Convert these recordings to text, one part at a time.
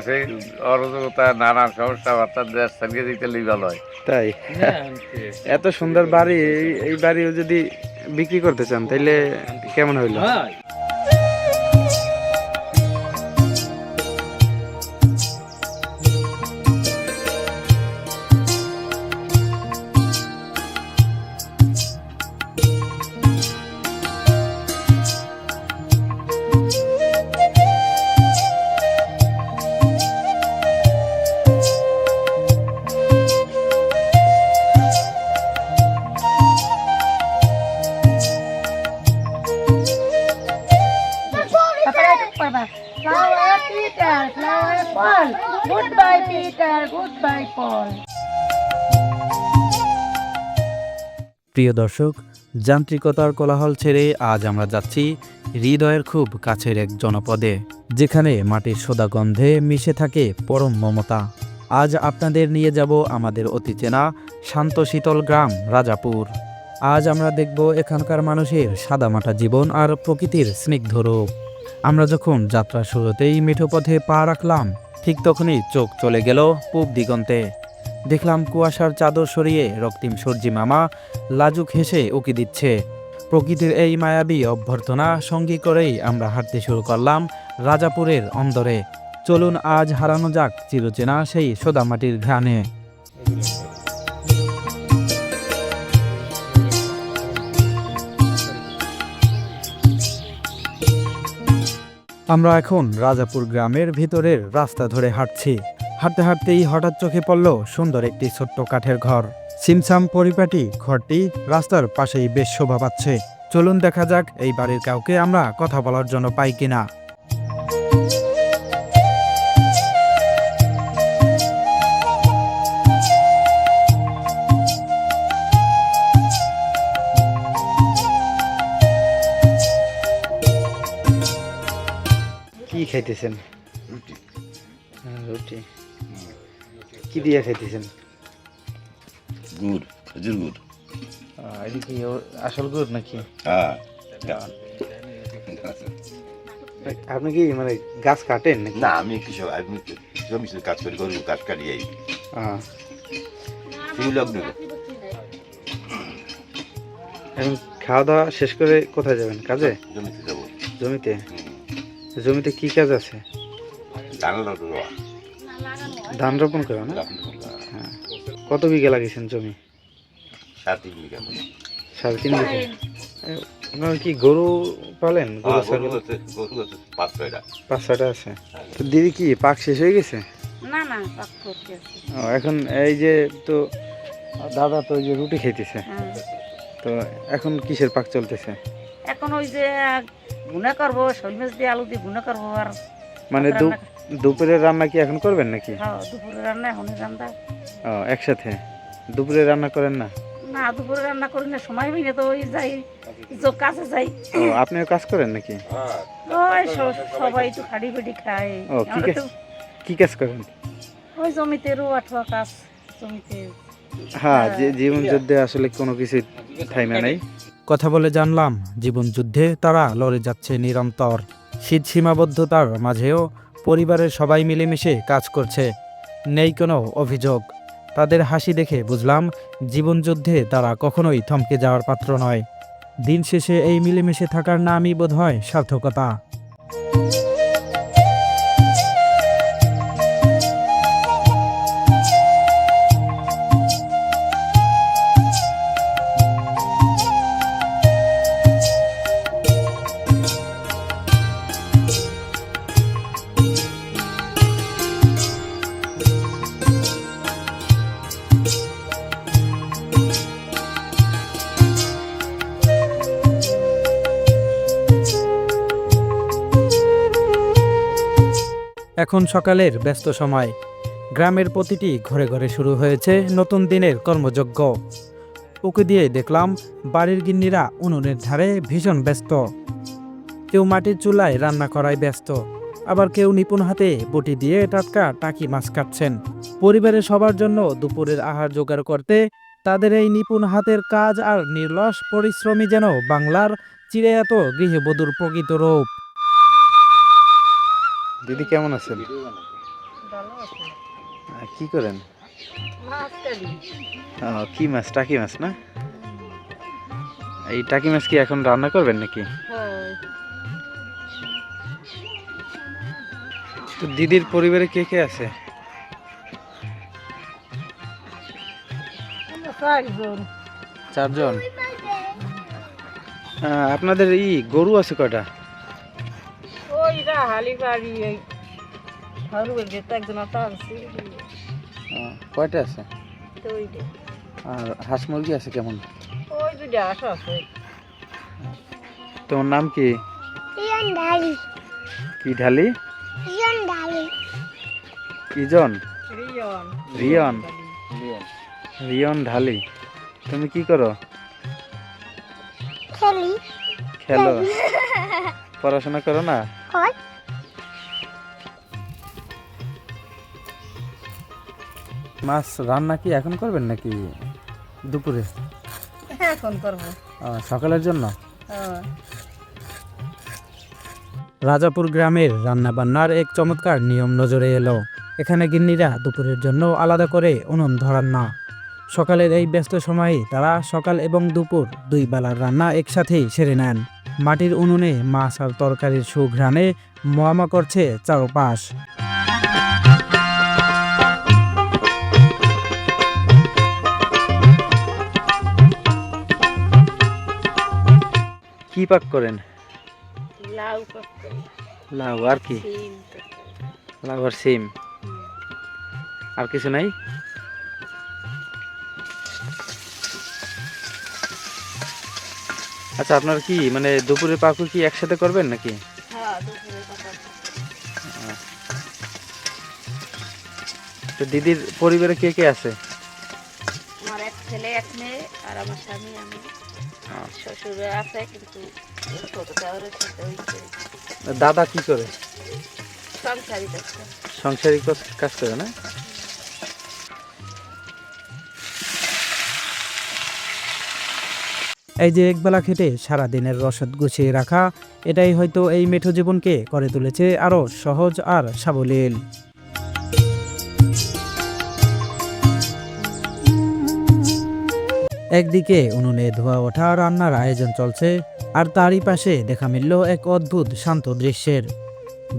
আছে অরাজকতা নানান সমস্যা বার্তা দেশ সারিয়ে দিতে ভালো হয়। তাই এত সুন্দর বাড়ি, এই বাড়িও যদি বিক্রি করতে চান তাইলে কেমন হইলো? Flower Peter, flower Paul. Goodbye Peter, goodbye Paul. প্রিয় দর্শক, যান্ত্রিকতার কোলাহল ছেড়ে আজ আমরা যাচ্ছি হৃদয়ের খুব কাছের এক জনপদে, যেখানে মাটির সোদা গন্ধে মিশে থাকে পরম মমতা। আজ আপনাদের নিয়ে যাব আমাদের অতি চেনা শান্ত শীতল গ্রাম রাজাপুর। আজ আমরা দেখব এখানকার মানুষের সাদামাটা জীবন আর প্রকৃতির স্নিগ্ধ রূপ। আমরা যখন যাত্রা শুরুতেই মেঠো পথে পা রাখলাম, ঠিক তখনই চোখ চলে গেল পূব দিগন্তে। দেখলাম কুয়াশার চাদর সরিয়ে রক্তিম সূর্যি মামা লাজুক হেসে উকি দিচ্ছে। প্রকৃতির এই মায়াবী অভ্যর্থনা সঙ্গী করেই আমরা হাঁটতে শুরু করলাম রাজাপুরের অন্দরে। চলুন আজ হারানো যাক চিরচেনা সেই সোদামাটির ঘ্রাণে। আমরা এখন রাজাপুর গ্রামের ভিতরের রাস্তা ধরে হাঁটছি। হাঁটতে হাঁটতেই হঠাৎ চোখে পড়ল সুন্দর একটি ছোট্ট কাঠের ঘর। সিমসাম পরিপাটি ঘরটি রাস্তার পাশেই বেশ শোভা পাচ্ছে। চলুন দেখা যাক এই বাড়ির কাউকে আমরা কথা বলার জন্য পাই কিনা। কি খাইতেছেন? রুটি। রুটি কি দিয়ে খাইতেছেন? গুড়, খেজুর গুড়। এটা কি আসল গুড় নাকি? হ্যাঁ। আপনি কি মানে গাছ কাটেন নাকি? না, আমি কৃষক, আমি জমিতে কাজ করি, গরু কাজ কাটি যাই। এখন খাওয়া দাওয়া শেষ করে কোথায় যাবেন? কাজে? জমিতে যাবো। জমিতে? জমিতে কি কাজ আছে? ধান রোয়া। ধান রোপণ করা না? হ্যাঁ। কত বিঘা লাগিয়েছেন জমি? 3.5 বিঘা। 3.5 বিঘা। আপনার কি গরু পালেন? গরু ছাগল? গরু আছে 5-6টা। 5-6টা আছে। তো দিদি কি পাক শেষ হয়ে গেছে? না না, পাক করতে আছে। এখন এই যে তো দাদা তো ওই যে রুটি খাইতেছে, হ্যাঁ। তো এখন কিসের পাক চলতেছে? এখন ওই যে ভুনা করবো, শোল মাছ দিয়ে আলু দিয়ে ভুনা করবো। আর মানে দুপুরের রান্না কি এখন করবেন নাকি? হ্যাঁ, দুপুরে রান্না এখনই রান্না। ও, একসাথে দুপুরে রান্না করেন না? না, দুপুরে রান্না করি না, সময় হই না তো ওই যাই কাছে যাই। ও, আপনিও কাজ করেন নাকি? ওই সবাই একটু খাড়ি বেড়ি খায়। ও, কি কাজ করেন? ওই জমিতে রোয়া ঠোয়া কাজ, জমিতে। হ্যাঁ, যে জীবন যুদ্ধে আসলে কোনো কিছু থাইমা নাই। কথা বলে জানলাম জীবন যুদ্ধে তারা লড়ে যাচ্ছে নিরন্তর। শীত সীমাবদ্ধতার মাঝেও পরিবারের সবাই মিলেমিশে কাজ করছে, নেই কোনো অভিযোগ। তাদের হাসি দেখে বুঝলাম জীবন যুদ্ধে তারা কখনোই থমকে যাওয়ার পাত্র নয়। দিন শেষে এই মিলেমিশে থাকার নামই বোধহয় সার্থকতা। এখন সকালের ব্যস্ত সময়। গ্রামের প্রতিটি ঘরে ঘরে শুরু হয়েছে নতুন দিনের কর্মযজ্ঞ। উঁকি দিয়ে দেখলাম বাড়ির গিন্নিরা উনুনের ধারে ভীষণ ব্যস্ত। কেউ মাটির চুলায় রান্না করায় ব্যস্ত, আবার কেউ নিপুণ হাতে বটি দিয়ে টাটকা টাকি মাছ কাটছেন। পরিবারের সবার জন্য দুপুরের আহার জোগাড় করতে তাদের এই নিপুণ হাতের কাজ আর নির্লস পরিশ্রমী যেন বাংলার চিরায়ত গৃহবধূর প্রকৃত রূপ। দিদি কেমন আছেন? কি করেন? কি মাছ? টাকি মাছ না? এই টাকি মাছ কি এখন রান্না করবেন নাকি? তো দিদির পরিবারে কে কে আছে? চারজন। আপনাদের গরু আছে কয়টা? কয়টা আছে? আর হাঁস মুরগি আছে কেমন? তোমার নাম কি? কি ঢালি? ইজন? রিয়ন? রিয়ন ঢালি। তুমি কি করো? খেলো। পড়াশোনা করো না? মাছ রান্না কি এখন করবেন নাকি দুপুরে? এখন করবো। সকালের জন্য? রাজাপুর গ্রামের রান্নাবান্নার এক চমৎকার নিয়ম নজরে এলো। এখানে গিন্নিরা দুপুরের জন্য আলাদা করে উনুন ধরান না। সকালের এই ব্যস্ত সময়ে তারা সকাল এবং দুপুর দুই বেলার রান্না একসাথেই সেরে নেন। মাটির উনুনে মাছ আর তরকারির সুঘ্রাণে মোয়ামা করছে চারপাশ। কি পাক করেন? লাউ আর কি? লাউ আর সিম, আর কিছু নাই? আচ্ছা, আপনার কি মানে দুপুরে পাকু কি একসাথে করবেন নাকি? তো দিদির পরিবারে কে কে আছে? আমার এক ছেলে এক মেয়ে আর আমার স্বামী, আমি। শ্বশুর আছে কিন্তু দাদা কি করে? সংসারী কাজ করে না? এই যে একবেলা খেটে সারাদিনের রসদ গুছিয়ে রাখা, এটাই হয়তো এই মেঠো জীবনকে করে তুলেছে আরো সহজ আর সাবলীল। একদিকে উনুনে ধোয়া ওঠা রান্নার আয়োজন চলছে, আর তারই পাশে দেখা মিলল এক অদ্ভুত শান্ত দৃশ্যের।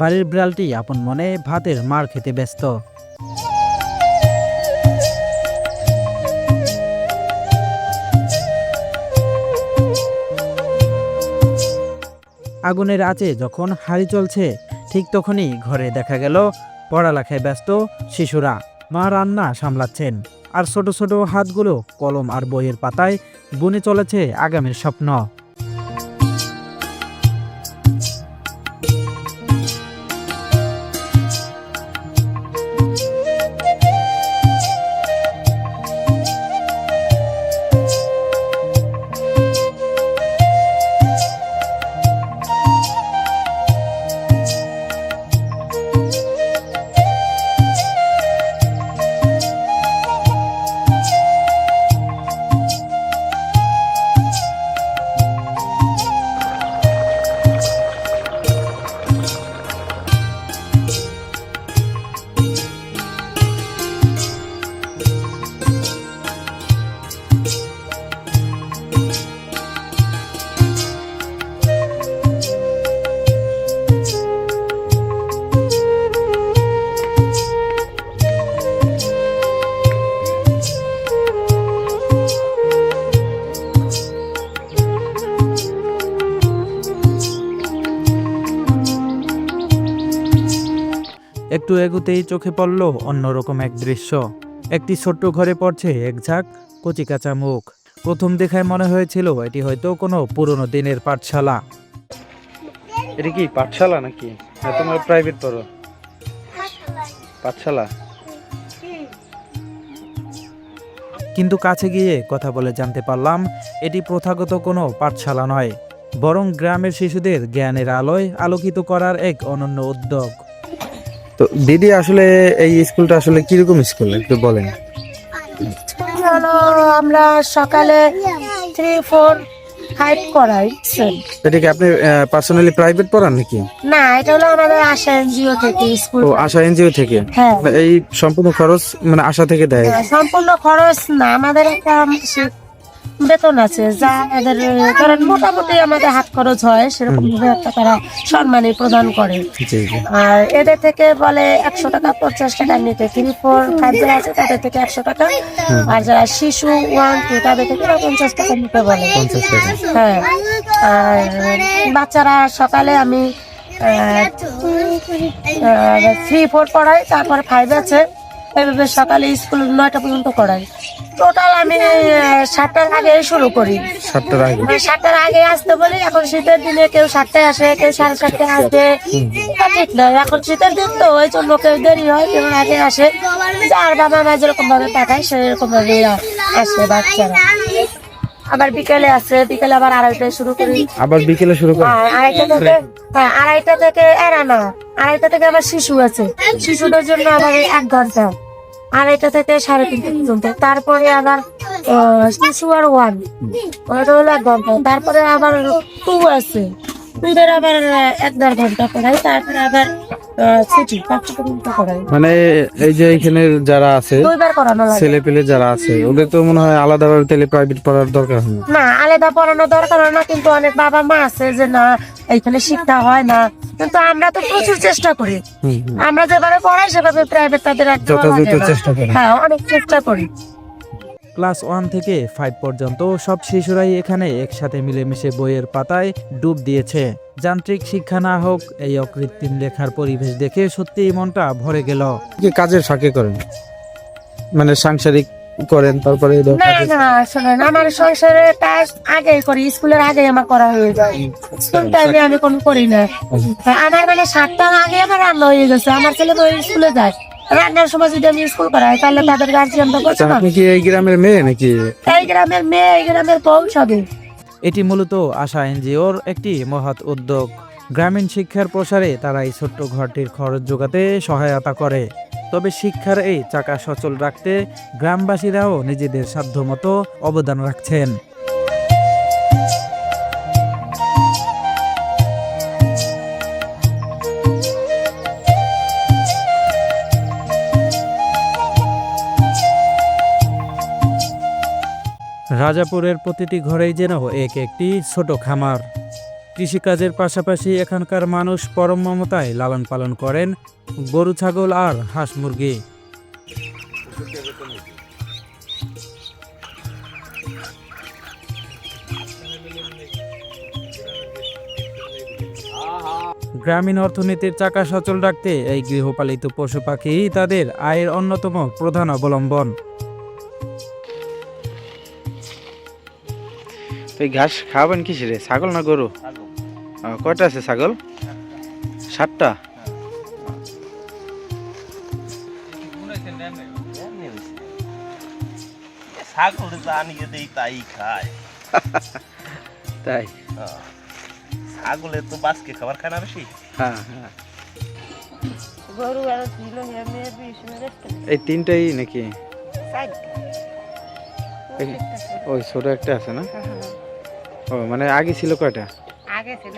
বাড়ির বিড়ালটি আপন মনে ভাতের মার খেতে ব্যস্ত। আগুনের আঁচে যখন হাঁড়ি চলছে, ঠিক তখনই ঘরে দেখা গেল পড়ালেখায় ব্যস্ত শিশুরা। মা রান্না সামলাচ্ছেন, আর ছোট ছোট হাতগুলো কলম আর বইয়ের পাতায় বুনে চলেছে আগামীর স্বপ্ন। একটু এগুতেই চোখে পড়ল অন্যরকম এক দৃশ্য। একটি ছোট্ট ঘরে পড়ছে এক ঝাঁক কচি কাঁচা মুখ। প্রথম দেখায় মনে হয়েছিল এটি হয়তো কোনো পুরনো দিনের পাঠশালা। এটা কি পাঠশালা নাকি? তোমার প্রাইভেট পড়ো? পাঠশালা। কিন্তু কাছে গিয়ে কথা বলে জানতে পারলাম এটি প্রথাগত কোনো পাঠশালা নয়, বরং গ্রামের শিশুদের জ্ঞানের আলোয় আলোকিত করার এক অনন্য উদ্যোগ। তো দিদি, আসলে এই স্কুলটা আসলে কিরকম স্কুল একটু বলেন। হলো আমরা সকালে 3, 4 5 করাই। এটা কি আপনি পার্সোনালি প্রাইভেট পড়ান নাকি? না, এটা হলো আমাদের আশা এনজিও থেকে স্কুল। ও, আশা এনজিও থেকে? হ্যাঁ। এই সম্পূর্ণ খরচ মানে আশা থেকে দেয়? সম্পূর্ণ খরচ না, আমাদের একটা মাসিক বেতন আছে, যা এদের ধরেন মোটামুটি আমাদের হাত খরচ হয়, সেরকম ভাবে একটা তারা সম্মানী প্রদান করে। জি জি। আর এদের থেকে বলে 100 টাকা 50 টাকা নিতে, 3, 4, 5 যারা আছে তাদের থেকে 100 টাকা, আর যারা শিশু 1, 2 তাদের থেকে 50 টাকা নিতে বলে। 50 টাকা? হ্যাঁ। আর বাচ্চারা সকালে আমি 3, 4 পড়াই, তারপরে 5 আছে, এইভাবে সকালে স্কুল 9টা পর্যন্ত করাই। টোটাল আমি 7টার আগে শুরু করি। 7টার আগে? 7টার আগে আসতে বলি। এখন শীতের দিনে কেউ 7টায় আসে, কেউ 7:30টায় আসে, এটা ঠিক নয়। এখন শীতের দিন তো ওই জন্য কেউ দেরি হয়, কেউ আগে আসে। যার বাবা মা যেরকম ভাবে পাঠায় সেরকম ভাবে আসে বাচ্চারা। আবার বিকেলে আছে, বিকেলে আবার 2:30টায় শুরু করি। আবার বিকেলে শুরু করেন? 2:30 থেকে এরা না, 2:30 থেকে আবার শিশু আছে, শিশুদের জন্য আবার 1 ঘন্টা, 2:30 থেকে 3:30 পর্যন্ত। তারপরে আবার শিশু আর 1, ওটা হলো 1 ঘন্টা। তারপরে আবার 2 আছে, 2দের আবার 1.5 ঘন্টা পড়াই। তারপরে আবার ছুটি 5টা পর্যন্ত পড়াই। মানে এই যে এখানে যারা আছে 2 বার করানো লাগে। ছেলে পেলে যারা আছে ওদের তো মনে হয় আলাদাভাবে তাহলে প্রাইভেট পড়ার দরকার হয় না? না, আলাদা পড়ানো দরকার হয় না, কিন্তু অনেক বাবা মা আছে যে না এইখানে শিক্ষা হয় না, কিন্তু আমরা তো প্রচুর চেষ্টা করি। আমরা যেভাবে পড়াই সেভাবে প্রাইভেট তাদের একদম যথাযথ চেষ্টা করেন? হ্যাঁ, অনেক চেষ্টা করি। ক্লাস 1 থেকে 5 পর্যন্ত সব শিশুরাই এখানে একসাথে মিলেমিশে বইয়ের পাতায় ডুব দিয়েছে। যান্ত্রিক শিক্ষা না হোক, এই অকৃত্রিম লেখার পরিবেশ দেখে সত্যিই মনটা ভরে গেল। কি কাজের ফাঁকে করেন? মানে সাংসারিক করেন, তারপরে না না, শোনেন, আমার সংসারের কাজ আগেই করি, স্কুলের আগেই আমার করা হয়ে যায়। স্কুল টাইমে আমি কোনো করি না। আমার মানে 7টার আগে আমার রান্না হয়ে গেছে। আমার ছেলে তো স্কুলে যায়, রান্নার সময় যদি আমি স্কুল করাই তাহলে তাদের গার্জিয়ান তো করছে না। আপনি কি এই গ্রামের মেয়ে নাকি? এই গ্রামের মেয়ে, এই গ্রামের বউ সবই। এটি মূলত আশা এনজিওর একটি মহৎ উদ্যোগ। গ্রামীণ শিক্ষার প্রসারে তারা এই ছোট্ট ঘরটির খরচ যোগাতে সহায়তা করে। তবে শিক্ষার এই চাকা সচল রাখতে গ্রামবাসীরাও নিজেদের সাধ্যমতো অবদান রাখছেন। রাজাপুরের প্রতিটি ঘরেই যেন এক একটি ছোট খামার। কৃষিকাজের পাশাপাশি এখানকার মানুষ পরম মমতায় লালন পালন করেন গরু, ছাগল আর হাঁস মুরগি। গ্রামীণ অর্থনীতির চাকা সচল রাখতে এই গৃহপালিত পশু পাখি তাদের আয়ের অন্যতম প্রধান অবলম্বন। এই ঘাস খাওয়াবেন কিসেরে? ছাগল না গরু? কয়টা আছে ছাগল? 7টা? ছাগল জানি তাই খায়। তাই? ছাগলে তো বাসকে খাবার খায় না বেশি। হ্যাঁ হ্যাঁ। গরু আর ছিল মেয়ে 20 মিনিট। এই 3টাই নাকি? ওই ছোট একটা আছে না? ও, মানে আগে ছিল কয়টা? আগে ছিল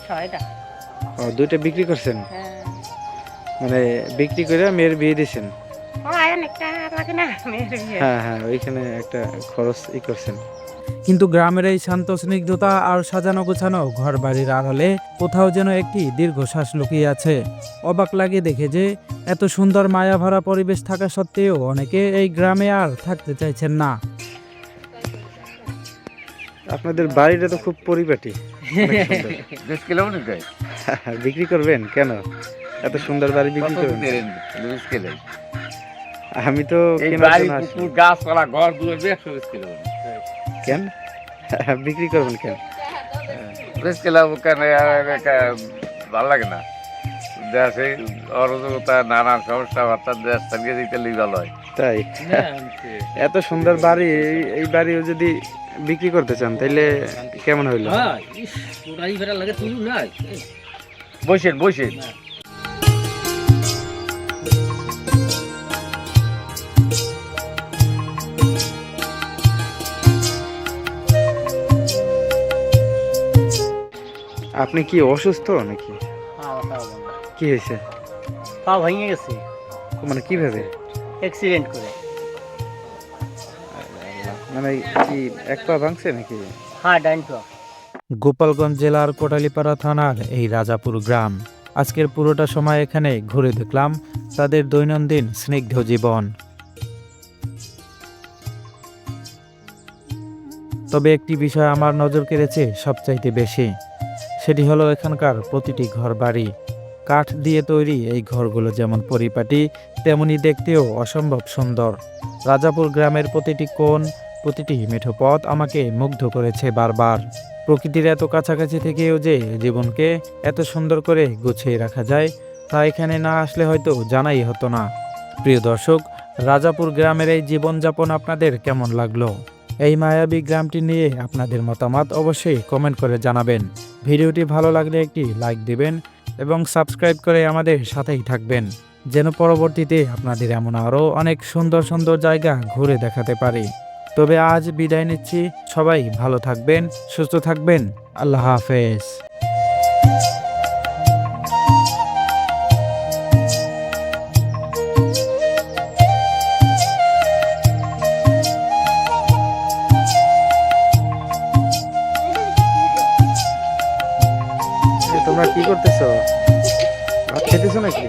6টা। ও, 2টা বিক্রি করছেন? হ্যাঁ। মানে বিক্রি করে মেয়ের বিয়ে দিয়েছেন? অনেকটা লাগে না মেয়ের বিয়ে। হ্যাঁ হ্যাঁ, ওইখানে একটা খরচ করছেন। কিন্তু গ্রামের এই শান্ত স্নিগ্ধতা আর সাজানো গোছানো ঘর বাড়ির আড়ালে কোথাও যেন একটি দীর্ঘশ্বাস লুকিয়ে আছে। অবাক লাগে দেখে যে এত সুন্দর মায়া ভরা পরিবেশ থাকা সত্ত্বেও অনেকে এই গ্রামে আর থাকতে চাইছেন না। আপনাদের বাড়িটা তো খুব পরিপাটি। 20 কিলোমিটার যায়। বিক্রি করবেন কেন? এত সুন্দর বাড়ি বিক্রি করবেন? 20 কিলো। আমি তো এই কেনার বাড়ি, জন্য আসি। পুকুর, গাছপালা, ঘর দুয়ার 120 কিলোমিটার। কেন বিক্রি করবেন কেন? 20 কিলো কেন ভালো লাগে না। দেশে অরাজকতা, নানান সমস্যা, অর্থাৎ দেশ থেকে দিতে ভালো হয়। তাই? এত সুন্দর বাড়ি, এই বাড়িও যদি বিক্রি করতে চান তাহলে কেমন হইলো? বসেন বসেন। আপনি কি অসুস্থ নাকি? কি হয়েছে? পা ভেঙে গেছে মানে কিভাবে? অ্যাক্সিডেন্ট করে। মানে কি এক পা ভাঙছে নাকি? হ্যাঁ, ডাইন পা। গোপালগঞ্জ জেলার কোটালীপাড়া থানার এই রাজাপুর গ্রাম। আজকের পুরোটা সময় এখানে ঘুরে দেখলাম তাদের দৈনন্দিন স্নিগ্ধ জীবন। তবে একটি বিষয় আমার নজর কেড়েছে সবচাইতে বেশি, সেটি হলো এখানকার প্রতিটি ঘর বাড়ি। কাঠ দিয়ে তৈরি এই ঘরগুলো যেমন পরিপাটি, তেমনি দেখতেও অসম্ভব সুন্দর। রাজাপুর গ্রামের প্রতিটি কোণ, প্রতিটি মেঠো পথ আমাকে মুগ্ধ করেছে বারবার। প্রকৃতির এত কাছাকাছি থেকেও যে জীবনকে এত সুন্দর করে গুছিয়ে রাখা যায়, তা এখানে না আসলে হয়তো জানাই হতো না। প্রিয় দর্শক, রাজাপুর গ্রামের এই জীবনযাপন আপনাদের কেমন লাগলো? এই মায়াবী গ্রামটি নিয়ে আপনাদের মতামত অবশ্যই কমেন্ট করে জানাবেন। ভিডিওটি ভালো লাগলে একটি লাইক দিবেন এবং সাবস্ক্রাইব করে আমাদের সাথেই থাকবেন, যেন পরবর্তীতে আপনাদের এমন আরও অনেক সুন্দর সুন্দর জায়গা ঘুরে দেখাতে পারি। তবে আজ বিদায় নিচ্ছি, সবাই ভালো থাকবেন, সুস্থ থাকবেন। আল্লাহ হাফেজ। তোমরা কি করতেছো? ভাত খেতেছো নাকি?